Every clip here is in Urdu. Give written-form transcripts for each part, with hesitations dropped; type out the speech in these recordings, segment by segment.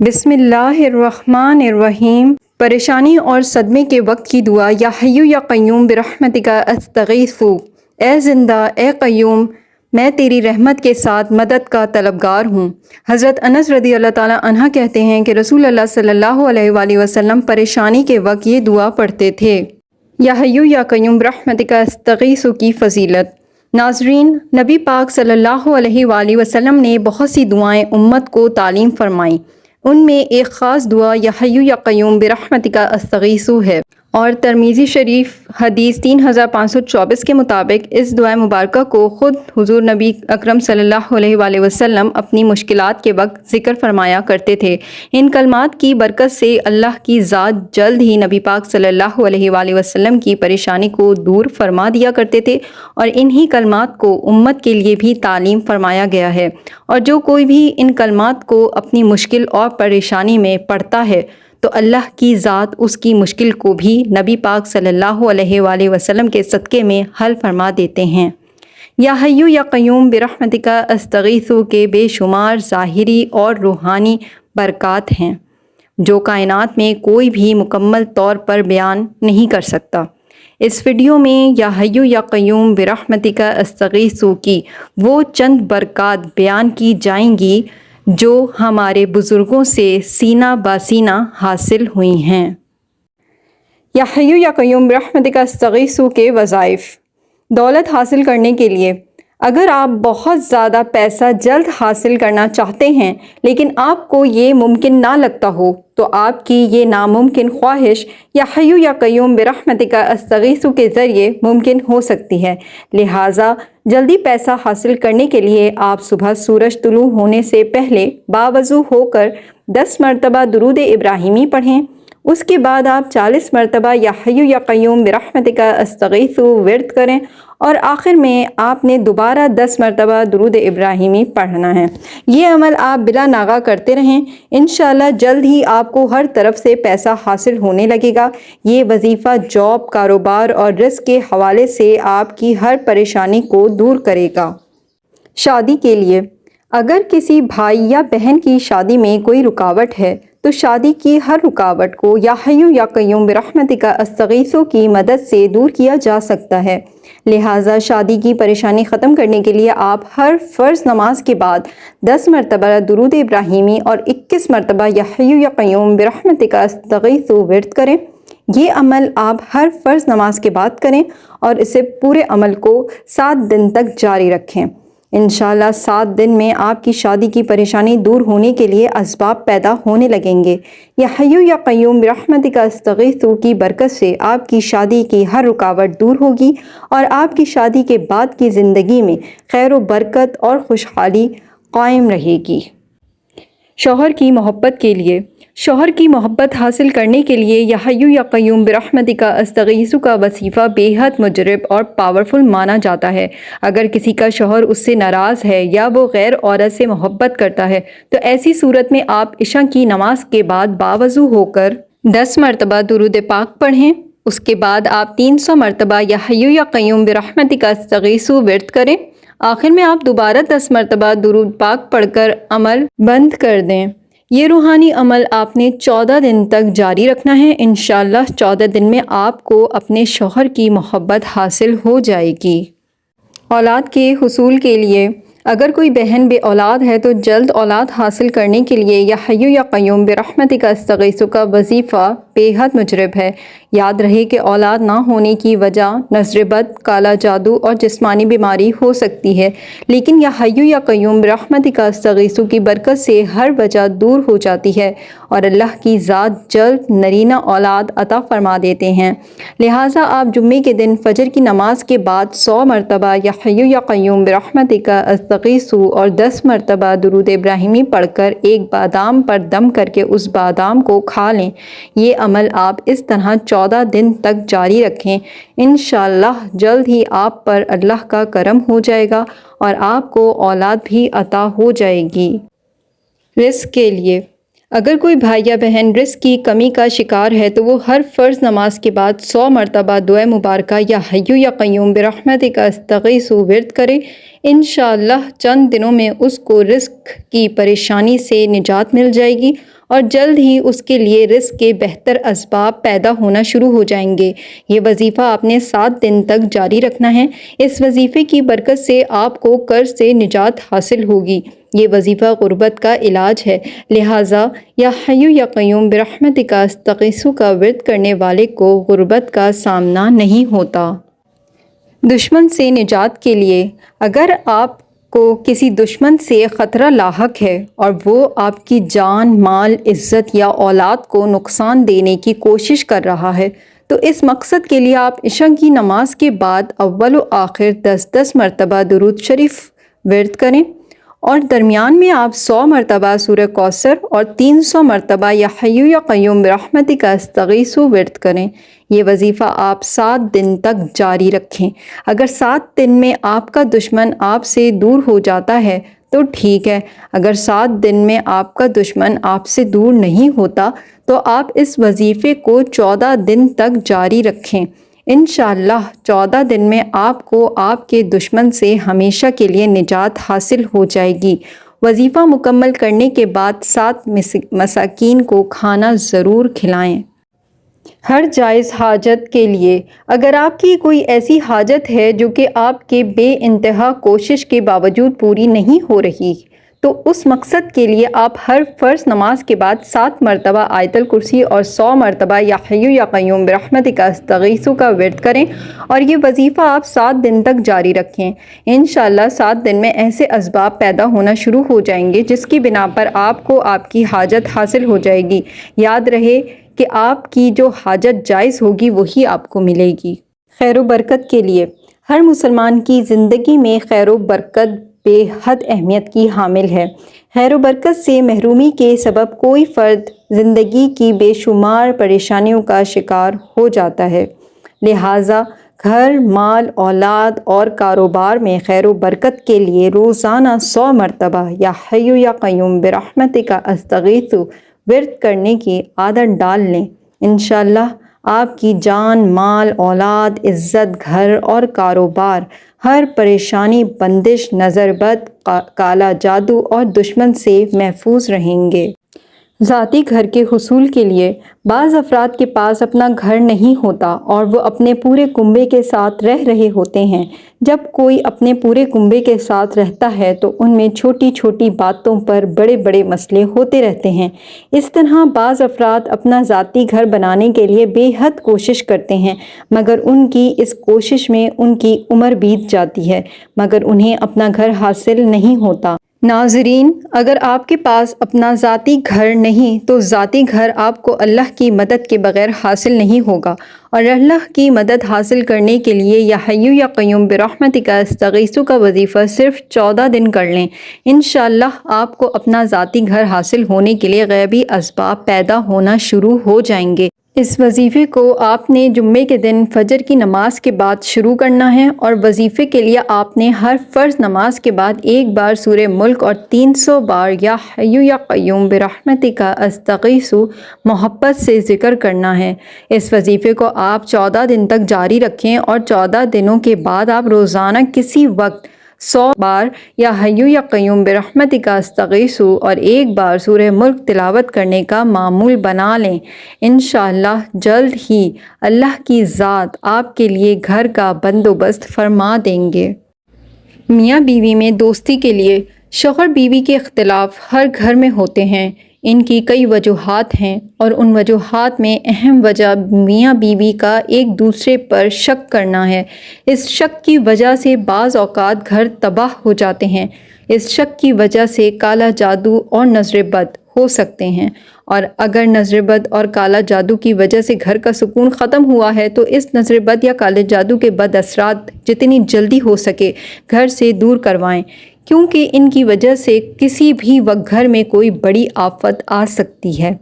بسم اللہ الرحمن الرحیم۔ پریشانی اور صدمے کے وقت کی دعا۔ یا حیّ یا قیوم برحمتک استغیث۔ اے زندہ، اے قیوم، میں تیری رحمت کے ساتھ مدد کا طلبگار ہوں۔ حضرت انس رضی اللہ تعالیٰ عنہ کہتے ہیں کہ رسول اللہ صلی اللہ علیہ وآلہ وسلم پریشانی کے وقت یہ دعا پڑھتے تھے۔ یا حیّ یا قیوم برحمتک استغیث کی فضیلت۔ ناظرین، نبی پاک صلی اللہ علیہ وآلہ وسلم نے بہت سی دعائیں امت کو تعلیم فرمائیں۔ ان میں ایک خاص دعا یا حیّ یا قیوم برحمتک استغیث ہے، اور ترمذی شریف حدیث 3524 کے مطابق اس دعا مبارکہ کو خود حضور نبی اکرم صلی اللہ علیہ وآلہ وسلم اپنی مشکلات کے وقت ذکر فرمایا کرتے تھے۔ ان کلمات کی برکت سے اللہ کی ذات جلد ہی نبی پاک صلی اللہ علیہ وآلہ وسلم کی پریشانی کو دور فرما دیا کرتے تھے، اور انہی کلمات کو امت کے لیے بھی تعلیم فرمایا گیا ہے۔ اور جو کوئی بھی ان کلمات کو اپنی مشکل اور پریشانی میں پڑھتا ہے تو اللہ کی ذات اس کی مشکل کو بھی نبی پاک صلی اللہ علیہ وآلہ وسلم کے صدقے میں حل فرما دیتے ہیں۔ یا حیّ یا قیوم برحمتک استغیث کے بے شمار ظاہری اور روحانی برکات ہیں جو کائنات میں کوئی بھی مکمل طور پر بیان نہیں کر سکتا۔ اس ویڈیو میں یا حیّ یا قیوم برحمتک استغیث کی وہ چند برکات بیان کی جائیں گی جو ہمارے بزرگوں سے سینہ بہ سینہ حاصل ہوئی ہیں۔ یا حیّ یا قیوم برحمتک استغیث کے وظائف۔ دولت حاصل کرنے کے لیے، اگر آپ بہت زیادہ پیسہ جلد حاصل کرنا چاہتے ہیں لیکن آپ کو یہ ممکن نہ لگتا ہو تو آپ کی یہ ناممکن خواہش یا حیّ یا قیوم برحمتک استغیث کے ذریعے ممکن ہو سکتی ہے۔ لہٰذا جلدی پیسہ حاصل کرنے کے لیے آپ صبح سورج طلوع ہونے سے پہلے باوضو ہو کر 10 مرتبہ درود ابراہیمی پڑھیں۔ اس کے بعد آپ 40 مرتبہ یا حیّ یا قیوم برحمتک استغیث ورد کریں، اور آخر میں آپ نے دوبارہ 10 مرتبہ درود ابراہیمی پڑھنا ہے۔ یہ عمل آپ بلا ناغہ کرتے رہیں، انشاءاللہ جلد ہی آپ کو ہر طرف سے پیسہ حاصل ہونے لگے گا۔ یہ وظیفہ جاب، کاروبار اور رزق کے حوالے سے آپ کی ہر پریشانی کو دور کرے گا۔ شادی کے لیے، اگر کسی بھائی یا بہن کی شادی میں کوئی رکاوٹ ہے تو شادی کی ہر رکاوٹ کو یا حیّ یا قیوم برحمتک استغیث کی مدد سے دور کیا جا سکتا ہے۔ لہٰذا شادی کی پریشانی ختم کرنے کے لیے آپ ہر فرض نماز کے بعد 10 مرتبہ درود ابراہیمی اور 21 مرتبہ یا حیّ یا قیوم برحمتک استغیث ورد کریں۔ یہ عمل آپ ہر فرض نماز کے بعد کریں اور اسے پورے عمل کو 7 دن تک جاری رکھیں۔ انشاءاللہ 7 دن میں آپ کی شادی کی پریشانی دور ہونے کے لیے اسباب پیدا ہونے لگیں گے۔ یا حیّ یا قیوم برحمتک استغیث کی برکت سے آپ کی شادی کی ہر رکاوٹ دور ہوگی، اور آپ کی شادی کے بعد کی زندگی میں خیر و برکت اور خوشحالی قائم رہے گی۔ شوہر کی محبت کے لیے، شوہر کی محبت حاصل کرنے کے لیے یا حیّ یا قیوم برحمتک استغیث کا وظیفہ بے حد مجرب اور پاورفل مانا جاتا ہے۔ اگر کسی کا شوہر اس سے ناراض ہے یا وہ غیر عورت سے محبت کرتا ہے تو ایسی صورت میں آپ عشاء کی نماز کے بعد باوضو ہو کر 10 مرتبہ درود پاک پڑھیں۔ اس کے بعد آپ 300 مرتبہ یا حیّ یا قیوم برحمتک استغیث ورد کریں۔ آخر میں آپ دوبارہ 10 مرتبہ درود پاک پڑھ کر عمل بند کر دیں۔ یہ روحانی عمل آپ نے 14 دن تک جاری رکھنا ہے۔ انشاءاللہ 14 دن میں آپ کو اپنے شوہر کی محبت حاصل ہو جائے گی۔ اولاد کے حصول کے لیے، اگر کوئی بہن بے اولاد ہے تو جلد اولاد حاصل کرنے کے لیے یا حیّ یا قیوم برحمتک استغیث کا وظیفہ بے حد مجرب ہے۔ یاد رہے کہ اولاد نہ ہونے کی وجہ نظر بد، کالا جادو اور جسمانی بیماری ہو سکتی ہے، لیکن یا حیّ یا قیوم برحمتک استغیث کی برکت سے ہر وجہ دور ہو جاتی ہے، اور اللہ کی ذات جلد نرینہ اولاد عطا فرما دیتے ہیں۔ لہٰذا آپ جمعے کے دن فجر کی نماز کے بعد 100 مرتبہ یا حیّ یا قیوم برحمتک استغیث اور 10 مرتبہ درود ابراہیمی پڑھ کر ایک بادام پر دم کر کے اس بادام کو کھا لیں۔ یہ عمل آپ اس طرح 14 دن تک جاری رکھیں۔ انشاءاللہ جلد ہی آپ پر اللہ کا کرم ہو جائے گا اور آپ کو اولاد بھی عطا ہو جائے گی۔ رزق کے لیے، اگر کوئی بھائی یا بہن رزق کی کمی کا شکار ہے تو وہ ہر فرض نماز کے بعد 100 مرتبہ دعائے مبارکہ یا حیّ یا قیوم برحمتک استغیث ورد کرے۔ انشاءاللہ چند دنوں میں اس کو رزق کی پریشانی سے نجات مل جائے گی، اور جلد ہی اس کے لیے رزق کے بہتر اسباب پیدا ہونا شروع ہو جائیں گے۔ یہ وظیفہ آپ نے 7 دن تک جاری رکھنا ہے۔ اس وظیفے کی برکت سے آپ کو قرض سے نجات حاصل ہوگی۔ یہ وظیفہ غربت کا علاج ہے، لہٰذا یا حی یا قیوم برحمتک استغیث کا ورد کرنے والے کو غربت کا سامنا نہیں ہوتا۔ دشمن سے نجات کے لیے، اگر آپ کو کسی دشمن سے خطرہ لاحق ہے اور وہ آپ کی جان، مال، عزت یا اولاد کو نقصان دینے کی کوشش کر رہا ہے تو اس مقصد کے لیے آپ عشاء کی نماز کے بعد اول و آخر 10 مرتبہ درود شریف ورد کریں، اور درمیان میں آپ 100 مرتبہ سورہ کوثر اور 300 مرتبہ یا حی یا قیوم برحمتک استغیث ورد کریں۔ یہ وظیفہ آپ 7 دن تک جاری رکھیں۔ اگر 7 دن میں آپ کا دشمن آپ سے دور ہو جاتا ہے تو ٹھیک ہے، اگر 7 دن میں آپ کا دشمن آپ سے دور نہیں ہوتا تو آپ اس وظیفے کو 14 دن تک جاری رکھیں۔ انشاءاللہ 14 دن میں آپ کو آپ کے دشمن سے ہمیشہ کے لیے نجات حاصل ہو جائے گی۔ وظیفہ مکمل کرنے کے بعد 7 مساکین کو کھانا ضرور کھلائیں۔ ہر جائز حاجت کے لیے، اگر آپ کی کوئی ایسی حاجت ہے جو کہ آپ کے بے انتہا کوشش کے باوجود پوری نہیں ہو رہی، تو اس مقصد کے لیے آپ ہر فرض نماز کے بعد 7 مرتبہ آیت الکرسی اور 100 مرتبہ یا حی یا قیوم برحمتک استغیث کا ورد کریں، اور یہ وظیفہ آپ 7 دن تک جاری رکھیں۔ انشاءاللہ 7 دن میں ایسے اسباب پیدا ہونا شروع ہو جائیں گے جس کی بنا پر آپ کو آپ کی حاجت حاصل ہو جائے گی۔ یاد رہے کہ آپ کی جو حاجت جائز ہوگی وہی آپ کو ملے گی۔ خیر و برکت کے لیے، ہر مسلمان کی زندگی میں خیر و برکت بے حد اہمیت کی حامل ہے۔ خیر و برکت سے محرومی کے سبب کوئی فرد زندگی کی بے شمار پریشانیوں کا شکار ہو جاتا ہے، لہٰذا گھر، مال، اولاد اور کاروبار میں خیر و برکت کے لیے روزانہ 100 مرتبہ یا حی یا قیوم برحمتک استغیث ورد کرنے کی عادت ڈال لیں۔ انشاءاللہ آپ کی جان، مال، اولاد، عزت، گھر اور کاروبار، ہر پریشانی، بندش، نظر بد، کالا جادو اور دشمن سے محفوظ رہیں گے۔ ذاتی گھر کے حصول کے لیے، بعض افراد کے پاس اپنا گھر نہیں ہوتا اور وہ اپنے پورے کنبے کے ساتھ رہ رہے ہوتے ہیں۔ جب کوئی اپنے پورے کنبے کے ساتھ رہتا ہے تو ان میں چھوٹی چھوٹی باتوں پر بڑے بڑے مسئلے ہوتے رہتے ہیں۔ اس طرح بعض افراد اپنا ذاتی گھر بنانے کے لیے بے حد کوشش کرتے ہیں، مگر ان کی اس کوشش میں ان کی عمر بیت جاتی ہے، مگر انہیں اپنا گھر حاصل نہیں ہوتا۔ ناظرین، اگر آپ کے پاس اپنا ذاتی گھر نہیں تو ذاتی گھر آپ کو اللہ کی مدد کے بغیر حاصل نہیں ہوگا، اور اللہ کی مدد حاصل کرنے کے لیے یا حی یا قیوم برحمتک استغیث کا وظیفہ صرف 14 دن کر لیں۔ انشاءاللہ آپ کو اپنا ذاتی گھر حاصل ہونے کے لیے غیبی اسباب پیدا ہونا شروع ہو جائیں گے۔ اس وظیفے کو آپ نے جمعے کے دن فجر کی نماز کے بعد شروع کرنا ہے، اور وظیفے کے لیے آپ نے ہر فرض نماز کے بعد 1 بار سورہ ملک اور 300 بار یا حی یا قیوم برحمتک استغیث محبت سے ذکر کرنا ہے۔ اس وظیفے کو آپ 14 دن تک جاری رکھیں، اور 14 دنوں کے بعد آپ روزانہ کسی وقت 100 بار یا حی یا قیوم برحمتک استغیث اور 1 بار سورہ ملک تلاوت کرنے کا معمول بنا لیں۔ انشاءاللہ جلد ہی اللہ کی ذات آپ کے لیے گھر کا بندوبست فرما دیں گے۔ میاں بیوی میں دوستی کے لیے، شوہر بیوی کے اختلاف ہر گھر میں ہوتے ہیں۔ ان کی کئی وجوہات ہیں، اور ان وجوہات میں اہم وجہ میاں بیوی کا ایک دوسرے پر شک کرنا ہے۔ اس شک کی وجہ سے بعض اوقات گھر تباہ ہو جاتے ہیں۔ اس شک کی وجہ سے کالا جادو اور نظر بد ہو سکتے ہیں، اور اگر نظر بد اور کالا جادو کی وجہ سے گھر کا سکون ختم ہوا ہے تو اس نظر بد یا کالے جادو کے بد اثرات جتنی جلدی ہو سکے گھر سے دور کروائیں، کیونکہ ان کی وجہ سے کسی بھی وقت گھر میں کوئی بڑی آفت آ سکتی ہے۔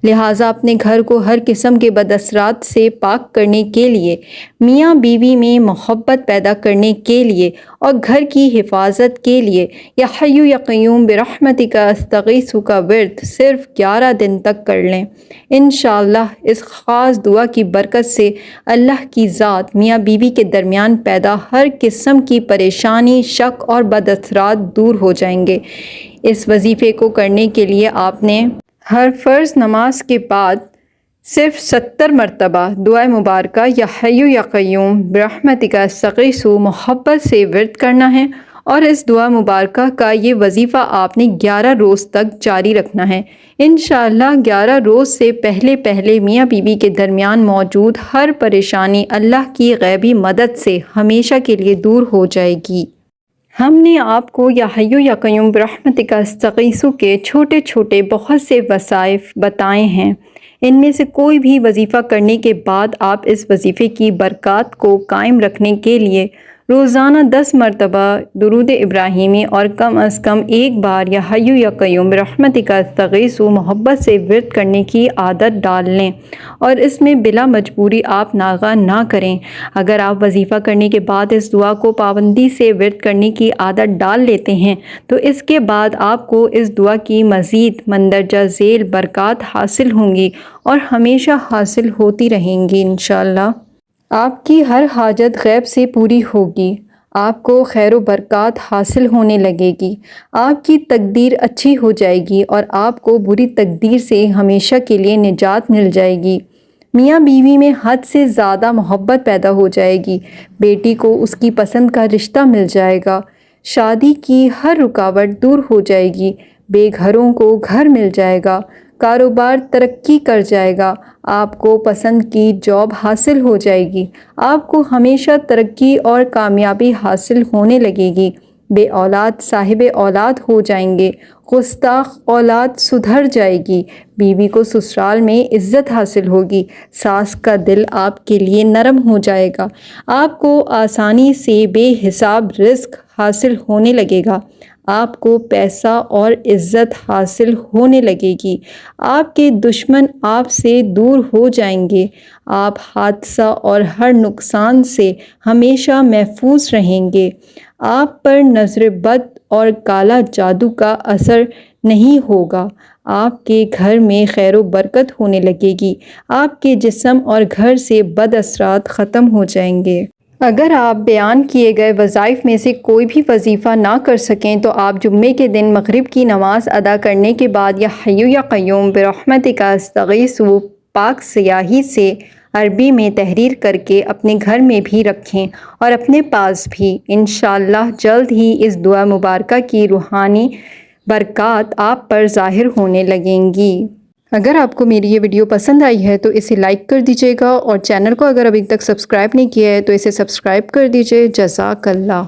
لہٰذا اپنے گھر کو ہر قسم کے بد اثرات سے پاک کرنے کے لیے، میاں بیوی میں محبت پیدا کرنے کے لیے اور گھر کی حفاظت کے لیے یا حی یا قیوم برحمتک استغیث کا ورد صرف 11 دن تک کر لیں۔ انشاءاللہ اس خاص دعا کی برکت سے اللہ کی ذات میاں بیوی کے درمیان پیدا ہر قسم کی پریشانی، شک اور بد اثرات دور ہو جائیں گے۔ اس وظیفے کو کرنے کے لیے آپ نے ہر فرض نماز کے بعد صرف 70 مرتبہ دعائے مبارکہ یا حی یا قیوم برحمتک استغیث محبت سے ورد کرنا ہے، اور اس دعا مبارکہ کا یہ وظیفہ آپ نے 11 روز تک جاری رکھنا ہے۔ انشاءاللہ 11 روز سے پہلے میاں بیوی کے درمیان موجود ہر پریشانی اللہ کی غیبی مدد سے ہمیشہ کے لیے دور ہو جائے گی۔ ہم نے آپ کو یا حی یا قیوم برحمتک استغیث کے چھوٹے چھوٹے بہت سے وظائف بتائے ہیں۔ ان میں سے کوئی بھی وظیفہ کرنے کے بعد آپ اس وظیفے کی برکات کو قائم رکھنے کے لیے روزانہ 10 مرتبہ درود ابراہیمی اور کم از کم ایک بار یا حی یا قیوم برحمتک استغیث محبت سے ورد کرنے کی عادت ڈال لیں، اور اس میں بلا مجبوری آپ ناغہ نہ کریں۔ اگر آپ وظیفہ کرنے کے بعد اس دعا کو پابندی سے ورد کرنے کی عادت ڈال لیتے ہیں تو اس کے بعد آپ کو اس دعا کی مزید مندرجہ ذیل برکات حاصل ہوں گی اور ہمیشہ حاصل ہوتی رہیں گی انشاءاللہ۔ آپ کی ہر حاجت غیب سے پوری ہوگی، آپ کو خیر و برکات حاصل ہونے لگے گی، آپ کی تقدیر اچھی ہو جائے گی اور آپ کو بری تقدیر سے ہمیشہ کے لیے نجات مل جائے گی۔ میاں بیوی میں حد سے زیادہ محبت پیدا ہو جائے گی، بیٹی کو اس کی پسند کا رشتہ مل جائے گا، شادی کی ہر رکاوٹ دور ہو جائے گی، بے گھروں کو گھر مل جائے گا، کاروبار ترقی کر جائے گا، آپ کو پسند کی جاب حاصل ہو جائے گی، آپ کو ہمیشہ ترقی اور کامیابی حاصل ہونے لگے گی، بے اولاد صاحب اولاد ہو جائیں گے، گستاخ اولاد سدھر جائے گی، بیوی کو سسرال میں عزت حاصل ہوگی، ساس کا دل آپ کے لیے نرم ہو جائے گا، آپ کو آسانی سے بے حساب رزق حاصل ہونے لگے گا، آپ کو پیسہ اور عزت حاصل ہونے لگے گی، آپ کے دشمن آپ سے دور ہو جائیں گے، آپ حادثہ اور ہر نقصان سے ہمیشہ محفوظ رہیں گے، آپ پر نظر بد اور کالا جادو کا اثر نہیں ہوگا، آپ کے گھر میں خیر و برکت ہونے لگے گی، آپ کے جسم اور گھر سے بد اثرات ختم ہو جائیں گے۔ اگر آپ بیان کیے گئے وظائف میں سے کوئی بھی وظیفہ نہ کر سکیں تو آپ جمعے کے دن مغرب کی نماز ادا کرنے کے بعد یا حی یا قیوم برحمتک استغیث پاک سیاہی سے عربی میں تحریر کر کے اپنے گھر میں بھی رکھیں اور اپنے پاس بھی۔ انشاءاللہ جلد ہی اس دعا مبارکہ کی روحانی برکات آپ پر ظاہر ہونے لگیں گی۔ اگر آپ کو میری یہ ویڈیو پسند آئی ہے تو اسے لائک کر دیجیے گا، اور چینل کو اگر ابھی تک سبسکرائب نہیں کیا ہے تو اسے سبسکرائب کر دیجیے۔ جزاک اللہ۔